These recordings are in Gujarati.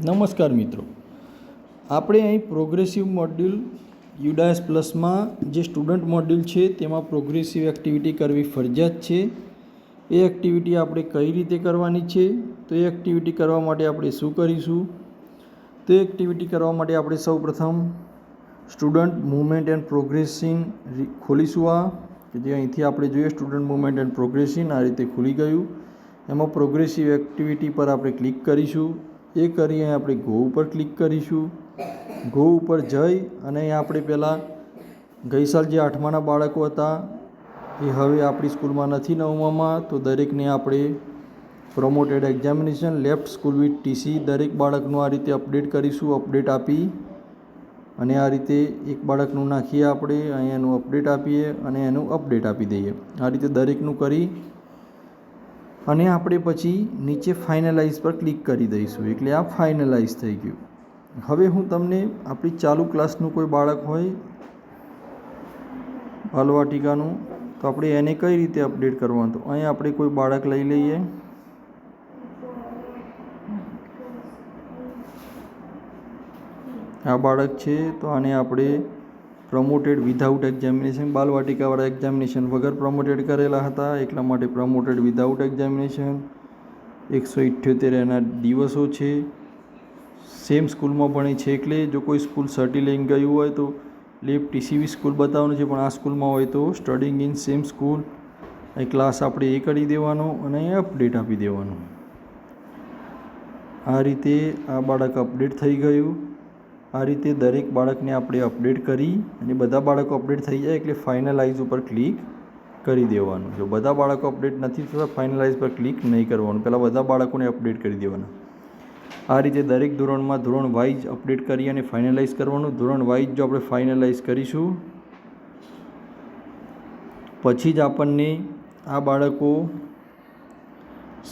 નમસ્કાર મિત્રો, આપણે અહીં પ્રોગ્રેસિવ મોડ્યુલ યુડાયસ પ્લસમાં જે સ્ટુડન્ટ મોડ્યુલ છે તેમાં પ્રોગ્રેસિવ એક્ટિવિટી કરવી ફરજિયાત છે. એ એક્ટિવિટી આપણે કઈ રીતે કરવાની છે, તો એ એક્ટિવિટી કરવા માટે આપણે શું કરીશું? તો એ એક્ટિવિટી કરવા માટે આપણે સૌપ્રથમ સ્ટુડન્ટ મૂવમેન્ટ એન્ડ પ્રોગ્રેસિંગ ખોલીશું. આ કે જે અહીંથી આપણે જોઈએ સ્ટુડન્ટ મૂવમેન્ટ એન્ડ પ્રોગ્રેસિંગ આ રીતે ખુલી ગયું. એમાં પ્રોગ્રેસિવ એક્ટિવિટી પર આપણે ક્લિક કરીશું. એ કરી આપણે ગો ઉપર ક્લિક કરીશું. ગો ઉપર જઈ અને આપણે પહેલાં ગઈ સાલ જે 8માના બાળકો હતા એ હવે આપણી સ્કૂલમાં નથી 9મામાં, તો દરેકને આપણે promoted examination left school with TC દરેક બાળકનું આ રીતે અપડેટ કરીશું. અપડેટ આપી અને આ રીતે એક બાળકનું નાખીએ આપણે અહીં એનું અપડેટ આપીએ અને એનું અપડેટ આપી દઈએ. આ રીતે દરેકનું કરી અને આપણે પછી નીચે ફાઇનલાઇઝ પર ક્લિક કરી દઈશું. એટલે આ ફાઇનલાઇઝ થઈ ગયું. હવે હું તમને આપણી ચાલુ ક્લાસનું કોઈ બાળક હોય બાલવાટિકાનું, તો આપણે એને કઈ રીતે અપડેટ કરવાનું, તો અહીં આપણે કોઈ બાળક લઈ લઈએ. આ બાળક છે તો આને આપણે પ્રમોટેડ વિધાઉટ એક્ઝામિનેશન, બાલવાટિકાવાળા એક્ઝામિનેશન વગર પ્રમોટેડ કરેલા હતા એટલા માટે પ્રમોટેડ વિધાઉટ એક્ઝામિનેશન. 178 એના દિવસો છે. સેમ સ્કૂલમાં ભણે છે એટલે જો કોઈ સ્કૂલ સર્ટી લઈને ગયું હોય તો લેફ્ટ ટીસીવી સ્કૂલ બતાવવાનું છે, પણ આ સ્કૂલમાં હોય તો સ્ટડિંગ ઇન સેમ સ્કૂલ. અહીં ક્લાસ આપણે એ કરી દેવાનો અને અહીં અપડેટ આપી દેવાનું. આ રીતે આ બાળક અપડેટ થઈ ગયું. આ રીતે દરેક બાળકને આપણે અપડેટ કરી અને બધા બાળકો અપડેટ થઈ જાય એટલે ફાઇનલાઇઝ ઉપર ક્લિક કરી દેવાનું. જો બધા બાળકો અપડેટ નથી થતા ફાઇનલાઇઝ પર ક્લિક નહીં કરવાનું, પહેલાં બધા બાળકોને અપડેટ કરી દેવાના. આ રીતે દરેક ધોરણમાં ધોરણ વાઇઝ અપડેટ કરી અને ફાઇનલાઇઝ કરવાનું. ધોરણ વાઇઝ જો આપણે ફાઇનલાઇઝ કરીશું પછી જ આપણને આ બાળકો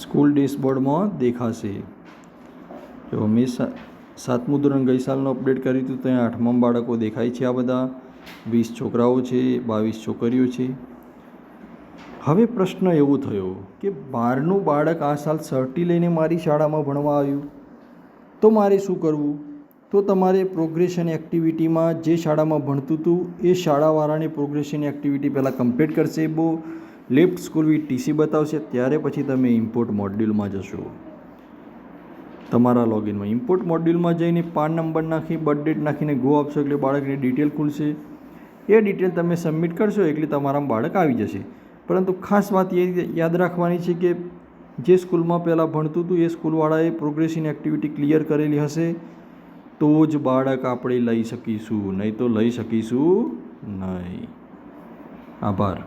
સ્કૂલ ડેશબોર્ડમાં દેખાશે. જો મેં 7મું ધોરણ ગઈ સાલનું અપડેટ કર્યું હતું તો અહીંયા 8મામાં બાળકો દેખાય છે. આ બધા 20 છોકરાઓ છે, 22 છોકરીઓ છે. હવે પ્રશ્ન એવો થયો કે 12નું બાળક આ સાલ સર્ટી લઈને મારી શાળામાં ભણવા આવ્યું તો મારે શું કરવું? તો તમારે પ્રોગ્રેશન એક્ટિવિટીમાં જે શાળામાં ભણતું હતું એ શાળાવાળાને પ્રોગ્રેશન એક્ટિવિટી પહેલાં કમ્પ્લીટ કરશે. બહુ લેફ્ટ સ્કૂલ વિથ ટીસી બતાવશે, ત્યારે પછી તમે ઇમ્પોર્ટ મોડ્યુલમાં જશો. તમારા લોગિનમાં ઇમ્પોર્ટ મોડ્યુલમાં જઈને પાન નંબર નાખી બર્થ ડેટ નાખીને ગો આપશો એટલે બાળકની ડિટેલ ખુલશે. એ ડિટેલ તમે સબમિટ કરશો એટલે તમારામાં બાળક આવી જશે. પરંતુ ખાસ વાત એ યાદ રાખવાની છે કે જે સ્કૂલમાં પહેલાં ભણતું હતું એ સ્કૂલવાળાએ પ્રોગ્રેસિવ એક્ટિવિટી ક્લિયર કરેલી હશે તો જ બાળક આપણે લઈ શકીશું, નહીં તો લઈ શકીશું નહીં. આભાર.